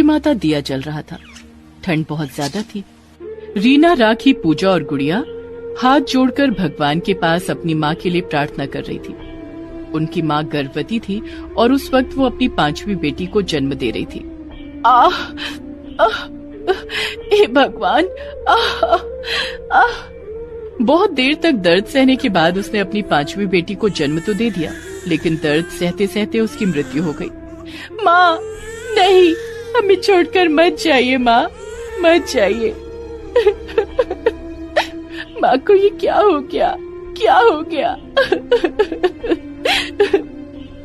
टिमटिमाता दिया जल रहा था। ठंड बहुत ज्यादा थी। रीना, राखी, पूजा और गुड़िया हाथ जोड़कर भगवान के पास अपनी माँ के लिए प्रार्थना कर रही थी। उनकी माँ गर्भवती थी और उस वक्त वो अपनी 5वीं बेटी को जन्म दे रही थी। आह, आह, हे भगवान, आह, आह। बहुत देर तक दर्द सहने के बाद उसने अपनी 5वीं बेटी को जन्म तो दे दिया, लेकिन दर्द सहते सहते उसकी मृत्यु हो गई। माँ, नहीं, हमें छोड़कर मत जाइए माँ, मत जाइए। माँ को ये क्या हो गया, क्या हो गया?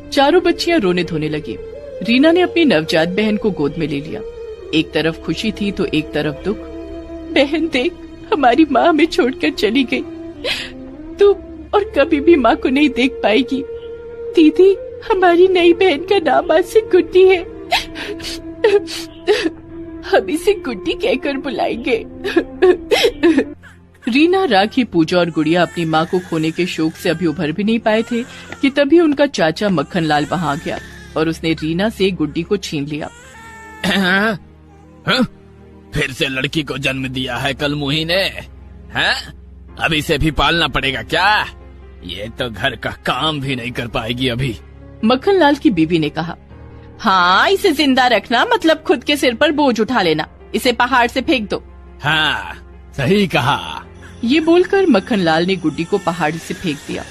चारों बच्चियां रोने धोने लगी। रीना ने अपनी नवजात बहन को गोद में ले लिया। एक तरफ खुशी थी तो एक तरफ दुख। बहन देख, हमारी माँ हमें छोड़कर चली गई। तू और कभी भी माँ को नहीं देख पाएगी। दीदी, हमारी नई बहन का नाम आज से गुड्डी है। हम इसे गुड्डी कहकर बुलाएंगे। रीना, राखी, पूजा और गुड़िया अपनी माँ को खोने के शोक से अभी उभर भी नहीं पाए थे कि तभी उनका चाचा मक्खन लाल वहाँ आ गया और उसने रीना से गुड्डी को छीन लिया। फिर से लड़की को जन्म दिया है कल मुही ने, हैं? अब इसे भी पालना पड़ेगा क्या? ये तो घर का काम भी नहीं कर पाएगी अभी। मक्खन लाल की बीवी ने कहा। हाँ, इसे जिंदा रखना मतलब खुद के सिर पर बोझ उठा लेना। इसे पहाड़ से फेंक दो। हाँ, सही कहा। ये बोलकर मक्खन लाल ने गुड्डी को पहाड़ी से फेंक दिया।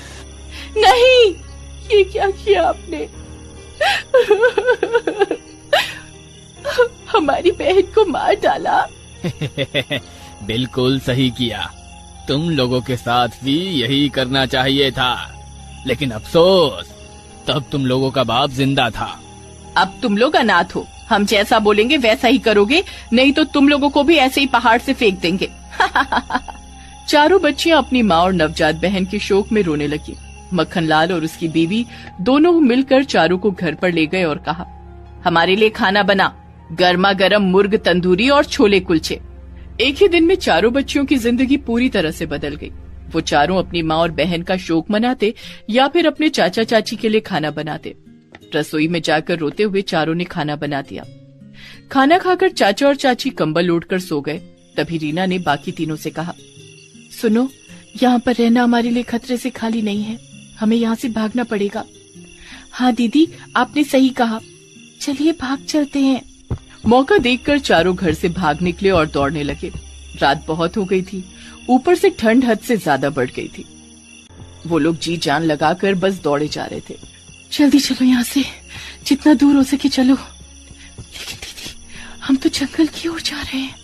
नहीं, ये क्या किया आपने? हमारी बहन को मार डाला। बिल्कुल सही किया। तुम लोगों के साथ भी यही करना चाहिए था, लेकिन अफसोस, तब तुम लोगों का बाप जिंदा था। अब तुम लोग अनाथ हो। हम जैसा बोलेंगे वैसा ही करोगे, नहीं तो तुम लोगों को भी ऐसे ही पहाड़ से फेंक देंगे। चारों बच्चियां अपनी माँ और नवजात बहन के शोक में रोने लगी। मक्खन लाल और उसकी बीवी दोनों मिलकर चारों को घर पर ले गए और कहा, हमारे लिए खाना बना, गर्मा गर्म मुर्ग तंदूरी और छोले कुलचे। एक ही दिन में चारों बच्चियों की जिंदगी पूरी तरह से बदल गई। वो चारों अपनी माँ और बहन का शोक मनाते या फिर अपने चाचा चाची के लिए खाना बनाते। रसोई में जाकर रोते हुए चारों ने खाना बना दिया। खाना खाकर चाचा और चाची कंबल ओढ़कर सो गए। तभी रीना ने बाकी तीनों से कहा, सुनो, यहाँ पर रहना हमारे लिए खतरे से खाली नहीं है। हमें यहाँ से भागना पड़ेगा। हाँ दीदी, आपने सही कहा। चलिए भाग चलते हैं। मौका देखकर चारों घर से भाग निकले और दौड़ने लगे। रात बहुत हो गई थी, ऊपर से ठंड हद से ज्यादा बढ़ गई थी। वो लोग जी जान लगाकर बस दौड़े जा रहे थे। जल्दी चलो यहाँ से, जितना दूर हो सके चलो। लेकिन दीदी, हम तो जंगल की ओर जा रहे हैं।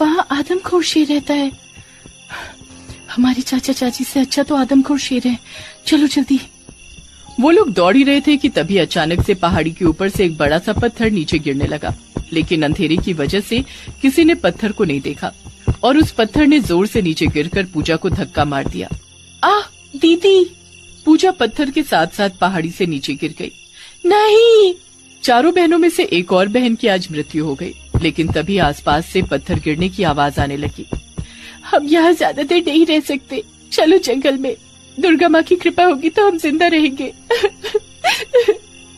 वहाँ आदमखोर शेर रहता है। हमारे चाचा चाची से अच्छा तो आदमखोर शेर है। चलो जल्दी। वो लोग दौड़ ही रहे थे कि तभी अचानक से पहाड़ी के ऊपर से एक बड़ा सा पत्थर नीचे गिरने लगा, लेकिन अंधेरे की वजह से किसी ने पत्थर को नहीं देखा और उस पत्थर ने जोर से नीचे गिरकर पूजा को धक्का मार दिया। आह दीदी! पूजा पत्थर के साथ साथ पहाड़ी से नीचे गिर गई। नहीं! चारों बहनों में से एक और बहन की आज मृत्यु हो गई, लेकिन तभी आसपास से पत्थर गिरने की आवाज आने लगी। हम यहाँ ज्यादा देर नहीं रह सकते, चलो जंगल में। दुर्गा माँ की कृपा होगी तो हम जिंदा रहेंगे।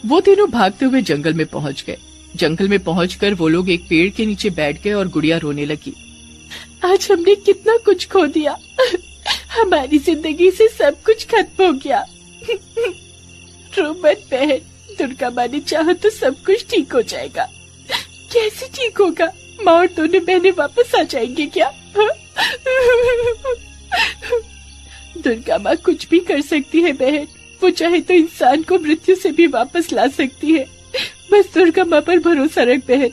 वो तीनों भागते हुए जंगल में पहुँच गए। जंगल में पहुंचकर वो लोग एक पेड़ के नीचे बैठ गए और गुड़िया रोने लगी। आज हमने कितना कुछ खो दिया। हमारी जिंदगी से सब कुछ खत्म हो गया। रो मत बहन, दुर्गा माँ ने चाहा तो सब कुछ ठीक हो जाएगा। कैसे ठीक होगा? माँ और दोनों बहनें वापस आ जाएंगे क्या? दुर्गा माँ कुछ भी कर सकती है बहन। वो चाहे तो इंसान को मृत्यु से भी वापस ला सकती है। बस दुर्गा माँ पर भरोसा रख बहन।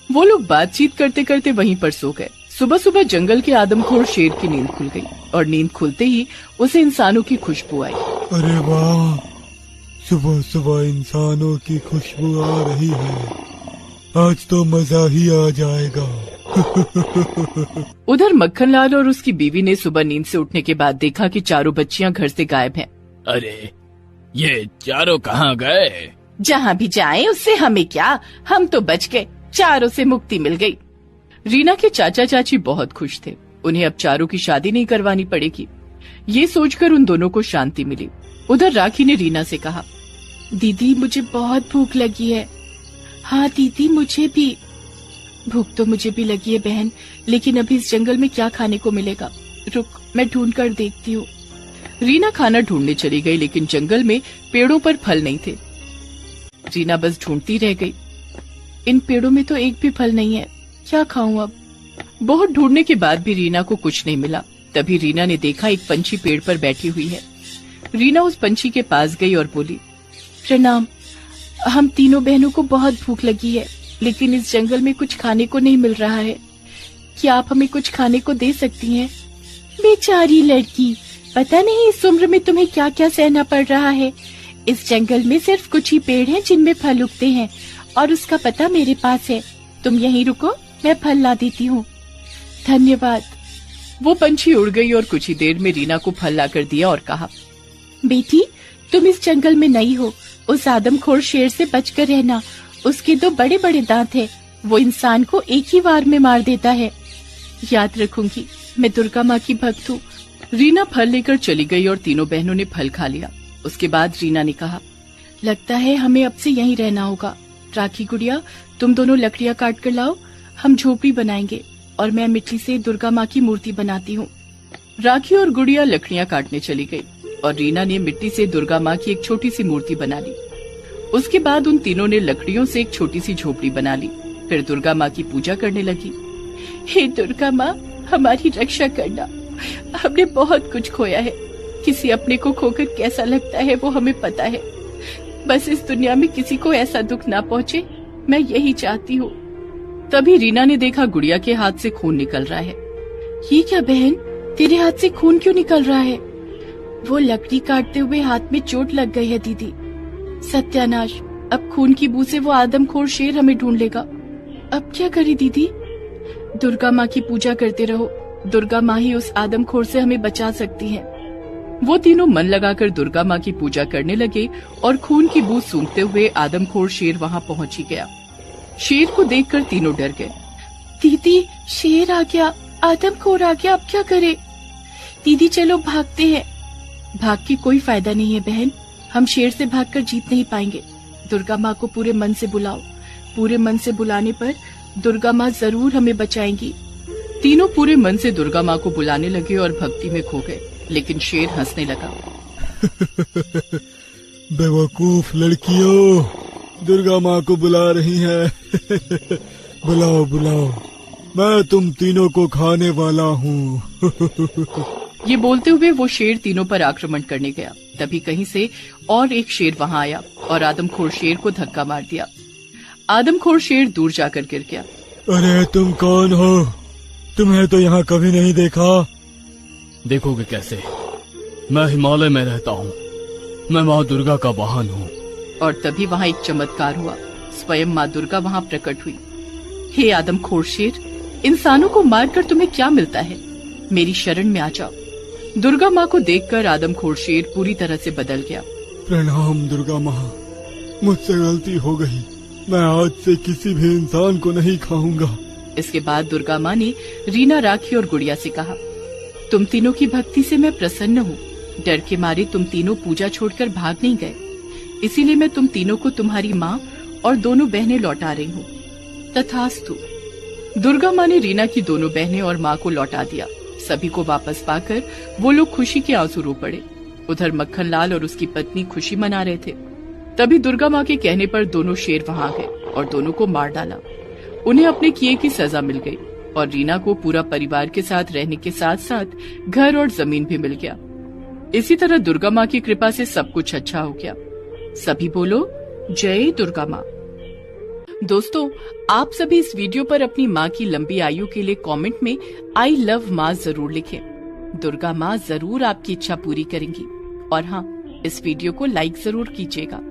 वो लोग बातचीत करते करते वहीं पर सो गए। सुबह सुबह जंगल के आदमखोर शेर की नींद खुल गई और नींद खुलते ही उसे इंसानों की खुशबू आई। अरे वाह, सुबह सुबह इंसानों की खुशबू आ रही है। आज तो मजा ही आ जाएगा। उधर मक्खन लाल और उसकी बीवी ने सुबह नींद से उठने के बाद देखा कि चारों बच्चियां घर से गायब हैं। अरे ये चारों कहाँ गए? जहाँ भी जाएं उससे हमें क्या, हम तो बच गए, चारों से मुक्ति मिल गई। रीना के चाचा चाची बहुत खुश थे। उन्हें अब चारों की शादी नहीं करवानी पड़ेगी। ये सोचकर उन दोनों को शांति मिली। उधर राखी ने रीना से कहा, दीदी मुझे बहुत भूख लगी है, हाँ दीदी, मुझे भी भूख तो मुझे भी लगी है बहन, लेकिन अभी इस जंगल में क्या खाने को मिलेगा। रुक, मैं ढूंढ कर देखती हूँ। रीना खाना ढूंढने चली गई, लेकिन जंगल में पेड़ों पर फल नहीं थे। रीना बस ढूंढती रह गई। इन पेड़ों में तो एक भी फल नहीं है, क्या खाऊं अब। बहुत ढूंढने के बाद भी रीना को कुछ नहीं मिला। तभी रीना ने देखा एक पंछी पेड़ पर बैठी हुई है। रीना उस पंछी के पास गई और बोली, प्रणाम, हम तीनों बहनों को बहुत भूख लगी है, लेकिन इस जंगल में कुछ खाने को नहीं मिल रहा है। क्या आप हमें कुछ खाने को दे सकती हैं? बेचारी लड़की, पता नहीं इस उम्र में तुम्हें क्या क्या सहना पड़ रहा है। इस जंगल में सिर्फ कुछ ही पेड़ हैं जिनमें फल उगते हैं, और उसका पता मेरे पास है। तुम यहीं रुको, मैं फल ला देती हूँ। धन्यवाद। वो पंछी उड़ गई और कुछ ही देर में रीना को फल लाकर दिया और कहा, बेटी, तुम इस जंगल में नई हो, उस आदमखोर शेर से बचकर रहना। उसके 2 बड़े बड़े दांत हैं, वो इंसान को एक ही वार में मार देता है। याद रखूंगी, मैं दुर्गा माँ की भक्त हूँ। रीना फल लेकर चली गई और तीनों बहनों ने फल खा लिया। उसके बाद रीना ने कहा, लगता है हमें अब से यहीं रहना होगा। राखी गुड़िया, तुम दोनों लकड़ियाँ काट कर लाओ, हम झोपड़ी बनाएंगे और मैं मिट्टी से दुर्गा माँ की मूर्ति बनाती हूँ। राखी और गुड़िया लकड़ियाँ काटने चली गई और रीना ने मिट्टी से दुर्गा माँ की एक छोटी सी मूर्ति बना ली। उसके बाद उन तीनों ने लकड़ियों से एक छोटी सी झोपड़ी बना ली। फिर दुर्गा माँ की पूजा करने लगी। हे दुर्गा माँ, हमारी रक्षा करना। हमने बहुत कुछ खोया है, किसी अपने को खोकर कैसा लगता है वो हमें पता है। बस इस दुनिया में किसी को ऐसा दुख ना पहुँचे, मैं यही चाहती हूँ। तभी रीना ने देखा गुड़िया के हाथ से खून निकल रहा है। ये क्या बहन, तेरे हाथ से खून क्यों निकल रहा है? वो लकड़ी काटते हुए हाथ में चोट लग गई है दीदी। सत्यानाश, अब खून की बू से वो आदमखोर शेर हमें ढूंढ लेगा। अब क्या करे दीदी? दुर्गा माँ की पूजा करते रहो, दुर्गा माँ ही उस आदमखोर से हमें बचा सकती है। वो तीनों मन लगाकर दुर्गा माँ की पूजा करने लगे और खून की बूंद सूंघते हुए आदमखोर शेर वहाँ पहुँच ही गया। शेर को देखकर तीनों डर गए। दीदी, शेर आ गया, आदमखोर आ गया, अब क्या करे? दीदी चलो भागते हैं। भाग के कोई फायदा नहीं है बहन, हम शेर से भागकर जीत नहीं पाएंगे। दुर्गा माँ को पूरे मन से बुलाओ, पूरे मन से बुलाने पर दुर्गा माँ जरूर हमें बचाएंगी। तीनों पूरे मन से दुर्गा माँ को बुलाने लगे और भक्ति में खो गए, लेकिन शेर हंसने लगा। बेवकूफ लड़कियों, दुर्गा माँ को बुला रही है। बुलाओ बुलाओ, मैं तुम तीनों को खाने वाला हूँ। ये बोलते हुए वो शेर तीनों पर आक्रमण करने गया। तभी कहीं से और एक शेर वहाँ आया और आदमखोर शेर को धक्का मार दिया। आदमखोर शेर दूर जाकर गिर गया। अरे तुम कौन हो? तुम्हें तो यहाँ कभी नहीं देखा। देखोगे कैसे, मैं हिमालय में रहता हूँ, मैं माँ दुर्गा का वाहन हूँ। और तभी वहाँ एक चमत्कार हुआ, स्वयं माँ दुर्गा वहाँ प्रकट हुई। हे आदमखोर शेर, इंसानों को मारकर तुम्हें क्या मिलता है? मेरी शरण में आ जाओ। दुर्गा माँ को देखकर आदमखोर शेर पूरी तरह से बदल गया। प्रणाम दुर्गा माँ, मुझसे गलती हो गई, मैं आज से किसी भी इंसान को नहीं खाऊंगा। इसके बाद दुर्गा माँ ने रीना, राखी और गुड़िया से कहा, तुम तीनों की भक्ति से मैं प्रसन्न हूँ। डर के मारे तुम तीनों पूजा छोड़कर भाग नहीं गए, इसीलिए मैं तुम तीनों को तुम्हारी माँ और दोनों बहनें लौटा रही हूँ। तथास्तु। दुर्गा माँ ने रीना की दोनों बहनें और माँ को लौटा दिया। सभी को वापस पाकर वो लोग खुशी के आंसू रो पड़े। उधर मक्खन लाल और उसकी पत्नी खुशी मना रहे थे। तभी दुर्गा माँ के कहने पर दोनों शेर वहाँ गए और दोनों को मार डाला। उन्हें अपने किए की सजा मिल गई और रीना को पूरा परिवार के साथ रहने के साथ साथ घर और जमीन भी मिल गया। इसी तरह दुर्गा माँ की कृपा से सब कुछ अच्छा हो गया। सभी बोलो जय दुर्गा माँ। दोस्तों, आप सभी इस वीडियो पर अपनी माँ की लंबी आयु के लिए कमेंट में आई लव माँ जरूर लिखें। दुर्गा माँ जरूर आपकी इच्छा पूरी करेंगी। और हाँ, इस वीडियो को लाइक जरूर कीजिएगा।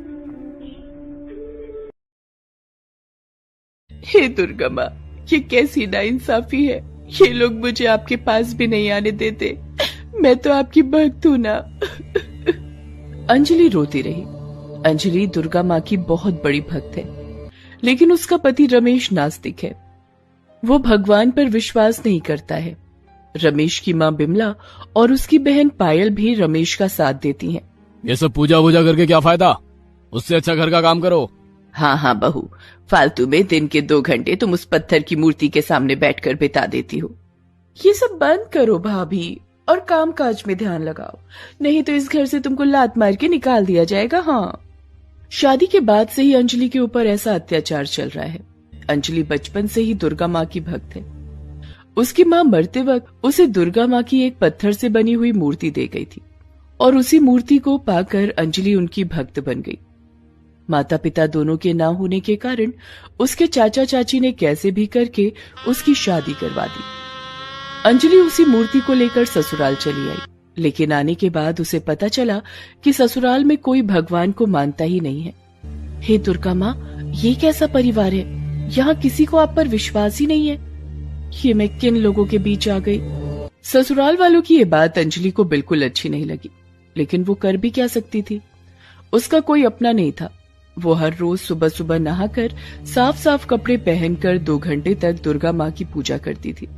हे दुर्गा माँ, ये कैसी नाइंसाफी है। ये लोग मुझे आपके पास भी नहीं आने देते। मैं तो आपकी भक्त हूँ ना। अंजलि रोती रही। अंजलि दुर्गा माँ की बहुत बड़ी भक्त है, लेकिन उसका पति रमेश नास्तिक है। वो भगवान पर विश्वास नहीं करता है। रमेश की माँ बिमला और उसकी बहन पायल भी रमेश का साथ देती हैं। ये सब पूजा वूजा करके क्या फायदा, उससे अच्छा घर का काम करो। हाँ हाँ बहू, फालतू में दिन के 2 घंटे तुम उस पत्थर की मूर्ति के सामने बैठकर बिता देती हो। ये सब बंद करो भाभी और काम काज में ध्यान लगाओ, नहीं तो इस घर से तुमको लात मार के निकाल दिया जाएगा। हाँ, शादी के बाद से ही अंजलि के ऊपर ऐसा अत्याचार चल रहा है। अंजलि बचपन से ही दुर्गा माँ की भक्त है। उसकी माँ मरते वक्त उसे दुर्गा माँ की एक पत्थर से बनी हुई मूर्ति दे गई थी और उसी मूर्ति को पाकर अंजलि उनकी भक्त बन गई। माता पिता दोनों के ना होने के कारण उसके चाचा चाची ने कैसे भी करके उसकी शादी करवा दी। अंजलि उसी मूर्ति को लेकर ससुराल चली आई, लेकिन आने के बाद उसे पता चला कि ससुराल में कोई भगवान को मानता ही नहीं है। हे दुर्गा माँ, ये कैसा परिवार है? यहाँ किसी को आप पर विश्वास ही नहीं है। ये मैं किन लोगों के बीच आ गई? ससुराल वालों की ये बात अंजलि को बिल्कुल अच्छी नहीं लगी, लेकिन वो कर भी क्या सकती थी? उसका कोई अपना नहीं था। वो हर रोज सुबह सुबह नहाकर साफ साफ कपड़े पहनकर 2 घंटे तक दुर्गा माँ की पूजा करती थी।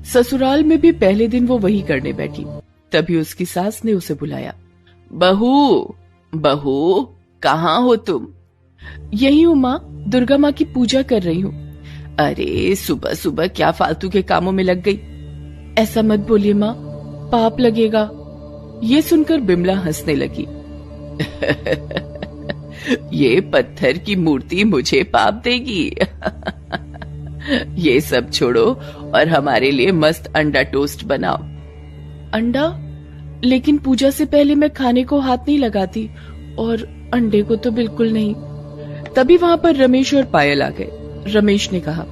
ससुराल में भी पहले दिन वो वही करने बैठी। तभी उसकी सास ने उसे बुलाया। बहू, बहू, कहाँ हो तुम? यही हूँ माँ, दुर्गा माँ की पूजा कर रही हूँ। अरे सुबह सुबह क्या फालतू के कामों में लग गई? ऐसा मत बोलिए माँ, पाप लगेगा। ये सुनकर बिमला हंसने लगी। ये पत्थर की मूर्ति मुझे पाप देगी। ये सब छोड़ो और हमारे लिए मस्त अंडा टोस्ट बनाओ। अंडा? लेकिन पूजा से पहले मैं खाने को हाथ नहीं लगाती और अंडे को तो बिल्कुल नहीं। तभी वहाँ पर रमेश और पायल आ गए। रमेश ने कहा,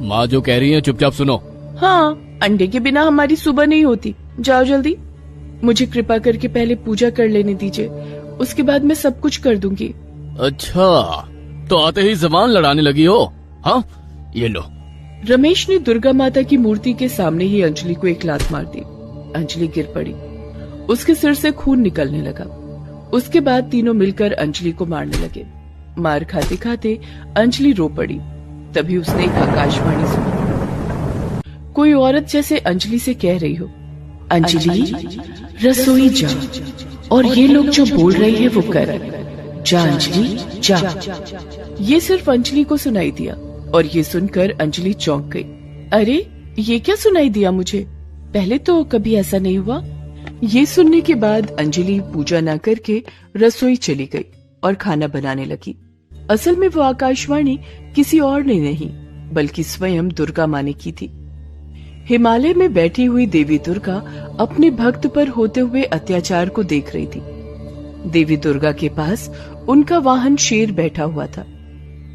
माँ जो कह रही है चुपचाप सुनो। हाँ, अंडे के बिना हमारी सुबह नहीं होती। जाओ जल्दी, मुझे कृपा करके पहले पूजा कर लेने दीजिए, उसके बाद मैं सब कुछ कर दूंगी। अच्छा, तो आते ही जबान लड़ाने लगी हो? हाँ, ये लो। रमेश ने दुर्गा माता की मूर्ति के सामने ही अंजलि को एक लात मार दी। अंजलि गिर पड़ी, उसके सिर से खून निकलने लगा। उसके बाद तीनों मिलकर अंजलि को मारने लगे। मार खाते खाते अंजलि रो पड़ी। तभी उसने एक आकाशवाणी सुनी। कोई औरत जैसे अंजलि से कह रही हो, अंजलि रसोई जा और ये लोग जो बोल रहे हैं वो कर। जा अंजलि जा। ये सिर्फ अंजलि को सुनाई दिया और ये सुनकर अंजलि चौंक गई। अरे ये क्या सुनाई दिया मुझे? पहले तो कभी ऐसा नहीं हुआ। ये सुनने के बाद अंजलि पूजा न करके रसोई चली गई और खाना बनाने लगी। असल में वो आकाशवाणी किसी और ने नहीं बल्कि स्वयं दुर्गा माँ ने की थी। हिमालय में बैठी हुई देवी दुर्गा अपने भक्त पर होते हुए अत्याचार को देख रही थी। देवी दुर्गा के पास उनका वाहन शेर बैठा हुआ था।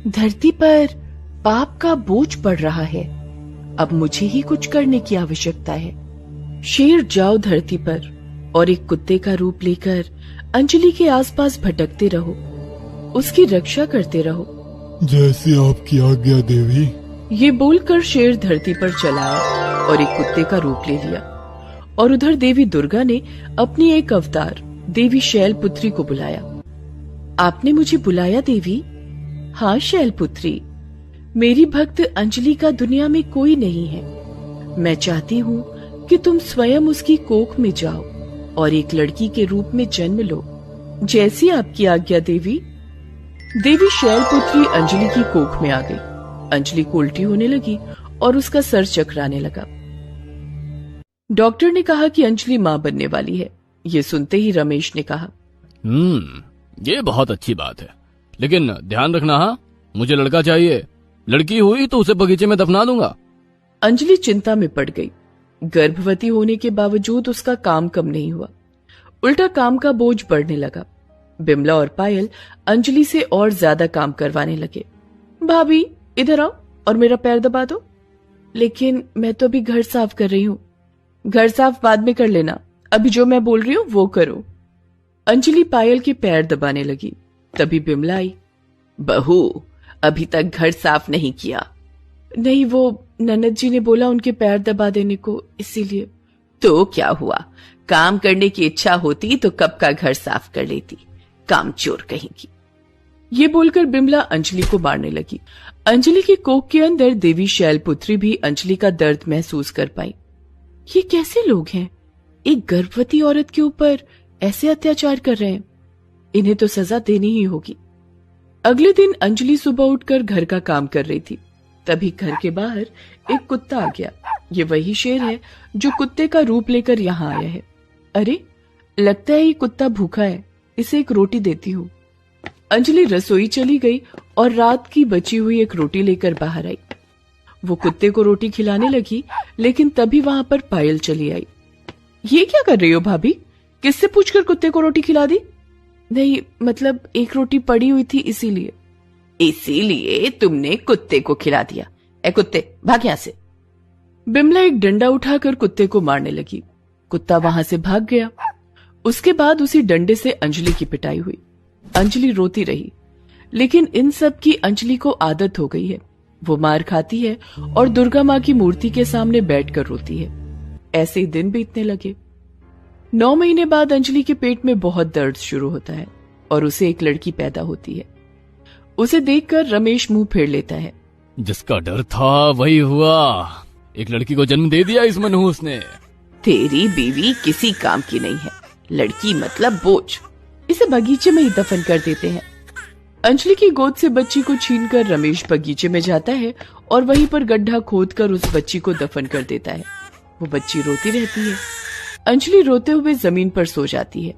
धरती पर पाप का बोझ पड़ रहा है, अब मुझे ही कुछ करने की आवश्यकता है। शेर जाओ धरती पर और एक कुत्ते का रूप लेकर अंजलि के आसपास भटकते रहो, उसकी रक्षा करते रहो। जैसी आपकी आज्ञा देवी। ये बोलकर शेर धरती पर चला आया और एक कुत्ते का रूप ले लिया। और उधर देवी दुर्गा ने अपनी एक अवतार देवी शैलपुत्री को बुलाया। आपने मुझे बुलाया देवी? हाँ शैलपुत्री, मेरी भक्त अंजलि का दुनिया में कोई नहीं है। मैं चाहती हूँ कि तुम स्वयं उसकी कोख में जाओ और एक लड़की के रूप में जन्म लो। जैसी आपकी आज्ञा देवी। देवी शैलपुत्री अंजलि की कोख में आ गई। अंजलि को उल्टी होने लगी और उसका सर चकराने लगा। डॉक्टर ने कहा कि अंजलि मां बनने वाली है। ये सुनते ही रमेश ने कहा, ये बहुत अच्छी बात है, लेकिन ध्यान रखना, हाँ, मुझे लड़का चाहिए। लड़की हुई तो उसे बगीचे में दफना दूंगा। अंजलि चिंता में पड़ गई। गर्भवती होने के बावजूद उसका काम कम नहीं हुआ, उल्टा काम का बोझ बढ़ने लगा। बिमला और पायल अंजलि से और ज्यादा काम करवाने लगे। भाभी इधर आओ और मेरा पैर दबा दो। लेकिन मैं तो अभी घर साफ कर रही हूँ। घर साफ बाद में कर लेना, अभी जो मैं बोल रही हूँ वो करो। अंजलि पायल के पैर दबाने लगी। तभी बिमला आई। बहू, अभी तक घर साफ नहीं किया? नहीं, वो ननद जी ने बोला उनके पैर दबा देने को, इसीलिए। तो क्या हुआ, काम करने की इच्छा होती तो कब का घर साफ कर लेती, कामचोर कहेंगी। ये बोलकर बिमला अंजलि को मारने लगी। अंजलि की कोख के अंदर देवी शैलपुत्री भी अंजलि का दर्द महसूस कर पाई। ये कैसे लोग हैं, एक गर्भवती औरत के ऊपर ऐसे अत्याचार कर रहे हैं? इन्हें तो सजा देनी ही होगी। अगले दिन अंजलि सुबह उठकर घर का काम कर रही थी। तभी घर के बाहर एक कुत्ता आ गया। ये वही शेर है जो कुत्ते का रूप लेकर यहाँ आया है। अरे, लगता है ये कुत्ता भूखा है, इसे एक रोटी देती हूँ। अंजलि रसोई चली गई और रात की बची हुई एक रोटी लेकर बाहर आई। वो कुत्ते को रोटी खिलाने लगी, लेकिन तभी वहां पर पायल चली आई। ये क्या कर रही हो भाभी? किससे पूछकर कुत्ते को रोटी खिला दी? नहीं, मतलब एक रोटी पड़ी हुई थी इसीलिए। इसीलिए तुमने कुत्ते को खिला दिया? ए कुत्ते, भाग यहां से। बिमला एक डंडा उठाकर कुत्ते को मारने लगी। कुत्ता वहां से भाग गया। उसके बाद उसी डंडे से अंजलि की पिटाई हुई। अंजलि रोती रही, लेकिन इन सब की अंजलि को आदत हो गई है। वो मार खाती है और दुर्गा माँ की मूर्ति के सामने बैठकर रोती है। ऐसे ही दिन बीतने लगे। 9 महीने बाद अंजलि के पेट में बहुत दर्द शुरू होता है और उसे एक लड़की पैदा होती है। उसे देखकर रमेश मुंह फेर लेता है। जिसका डर था वही हुआ, एक लड़की को जन्म दे दिया इस मनहूस ने। तेरी बीवी किसी काम की नहीं है, लड़की मतलब बोझ। इसे बगीचे में ही दफन कर देते हैं। अंजलि की गोद से बच्ची को छीनकर रमेश बगीचे में जाता है और वहीं पर गड्ढा खोदकर उस बच्ची को दफन कर देता है। वो बच्ची रोती रहती है। अंजलि रोते हुए जमीन पर सो जाती है।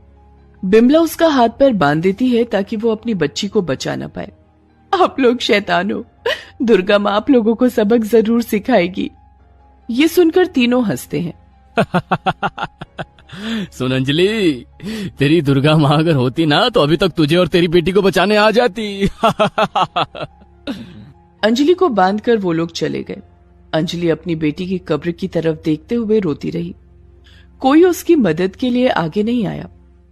बिमला उसका हाथ पैर बांध देती है ताकि वो अपनी बच्ची को बचा न पाए। आप लोग शैतान हो, दुर्गा माँ आप लोगों को सबक जरूर सिखाएगी। ये सुनकर तीनों हंसते हैं। सुन अंजलि, तेरी दुर्गा माँ अगर होती ना तो अभी तक तुझे और तेरी बेटी को बचाने आ जाती। अंजलि को बांधकर वो लोग चले गए। अंजलि अपनी बेटी की कब्र की तरफ देखते हुए रोती रही। कोई उसकी मदद के लिए आगे नहीं आया।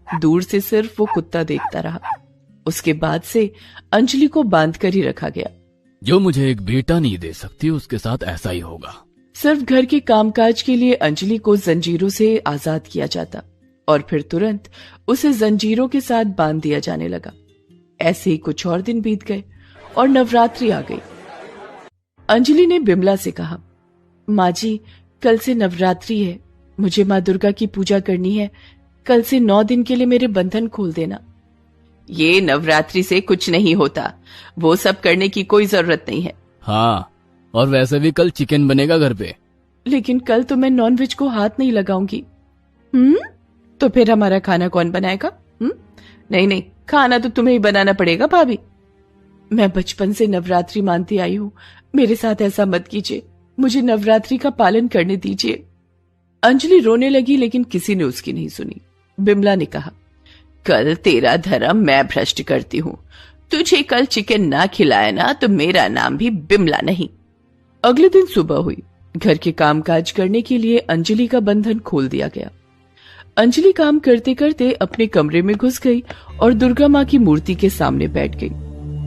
दूर से सिर्फ वो कुत्ता देखता रहा। उसके बाद से अंजलि को बांधकर ही रखा गया। जो मुझे एक बेटा नहीं दे सकती उसके साथ ऐसा ही होगा। सिर्फ घर के कामकाज के लिए अंजलि को जंजीरों से आजाद किया जाता और फिर तुरंत उसे जंजीरों के साथ बांध दिया जाने लगा। ऐसे ही कुछ और दिन बीत गए और नवरात्रि आ गई। अंजलि ने बिमला से कहा, माँ जी, कल से नवरात्रि है, मुझे माँ दुर्गा की पूजा करनी है। कल से 9 दिन के लिए मेरे बंधन खोल देना। ये नवरात्रि से कुछ नहीं होता, वो सब करने की कोई जरूरत नहीं है। हाँ, और वैसे भी कल चिकन बनेगा घर पे। लेकिन कल तो मैं नॉनवेज को हाथ नहीं लगाऊंगी। तो फिर हमारा खाना कौन बनाएगा? नहीं नहीं, खाना तो तुम्हें ही बनाना पड़ेगा भाभी। मैं बचपन से नवरात्रि मानती आई हूँ, मेरे साथ ऐसा मत कीजिए, मुझे नवरात्रि का पालन करने दीजिए। अंजलि रोने लगी, लेकिन किसी ने उसकी नहीं सुनी। बिमला ने कहा, कल तेरा धर्म मैं भ्रष्ट करती हूँ। तुझे कल चिकन ना खिलाया ना तो मेरा नाम भी बिमला नहीं। अगले दिन सुबह हुई। घर के कामकाज करने के लिए अंजलि का बंधन खोल दिया गया। अंजलि काम करते करते अपने कमरे में घुस गई और दुर्गा माँ की मूर्ति के सामने बैठ गई।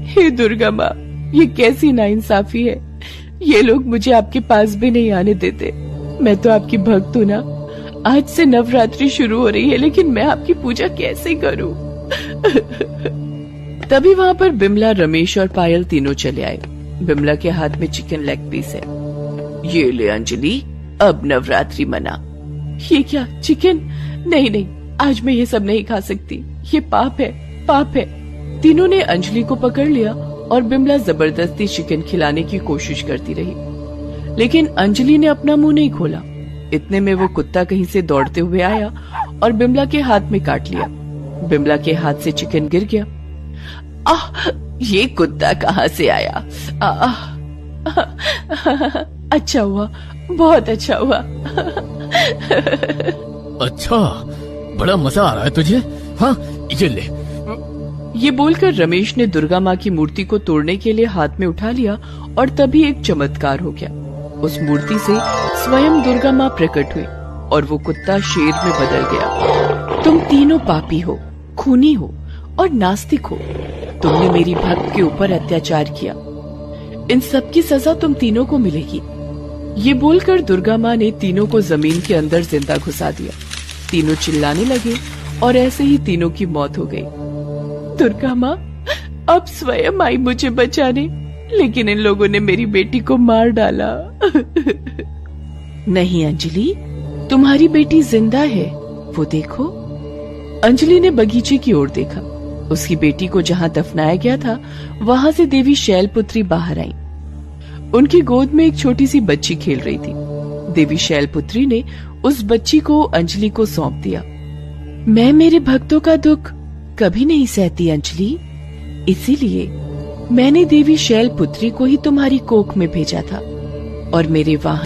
हे दुर्गा माँ, ये कैसी नाइंसाफी है। ये लोग मुझे आपके पास भी नहीं आने देते। मैं तो आपकी भक्त हूँ ना। आज से नवरात्रि शुरू हो रही है, लेकिन मैं आपकी पूजा कैसे करूँ? तभी वहाँ पर बिमला, रमेश और पायल तीनों चले आए। बिमला के हाथ में चिकन लेग पीस है। ये ले अंजलि, अब नवरात्रि मना। ये क्या, चिकन? नहीं नहीं, आज मैं ये सब नहीं खा सकती, ये पाप है, पाप है। तीनों ने अंजलि को पकड़ लिया और बिमला जबरदस्ती चिकन खिलाने की कोशिश करती रही, लेकिन अंजलि ने अपना मुंह नहीं खोला। इतने में वो कुत्ता कहीं से दौड़ते हुए आया और बिमला के हाथ में काट लिया। बिमला के हाथ से चिकन गिर गया। आह, ये कुत्ता कहाँ से आया? अच्छा हुआ, बहुत अच्छा हुआ। अच्छा, बड़ा मजा आ रहा है तुझे? हाँ, ये ले। ये बोलकर रमेश ने दुर्गा माँ की मूर्ति को तोड़ने के लिए हाथ में उठा लिया और तभी एक चमत्कार हो गया। उस मूर्ति से स्वयं दुर्गा माँ प्रकट हुई और वो कुत्ता शेर में बदल गया। तुम तीनों पापी हो, खूनी हो और नास्तिक हो। तुमने मेरी भक्त के ऊपर अत्याचार किया, इन सब की सजा तुम तीनों को मिलेगी। ये बोलकर दुर्गा माँ ने तीनों को जमीन के अंदर जिंदा घुसा दिया। तीनों चिल्लाने लगे और ऐसे ही तीनों की मौत हो गई। दुर्गा माँ अब स्वयं आई मुझे बचाने, लेकिन इन लोगों ने मेरी बेटी को मार डाला। नहीं अंजलि, तुम्हारी बेटी जिंदा है, वो देखो। अंजलि ने बगीचे की ओर देखा। उसकी बेटी को जहां दफनाया गया था वहां से देवी शैलपुत्री बाहर आई। उनकी गोद में एक छोटी सी बच्ची खेल रही थी। देवी शैलपुत्री ने उस बच्ची को अंजलि को सौंप दिया। मैं मेरे भक्तों का दुख कभी नहीं सहती अंजलि, इसीलिए मैंने देवी शैलपुत्री को ही तुम्हारी कोख में भेजा था और मेरे वहां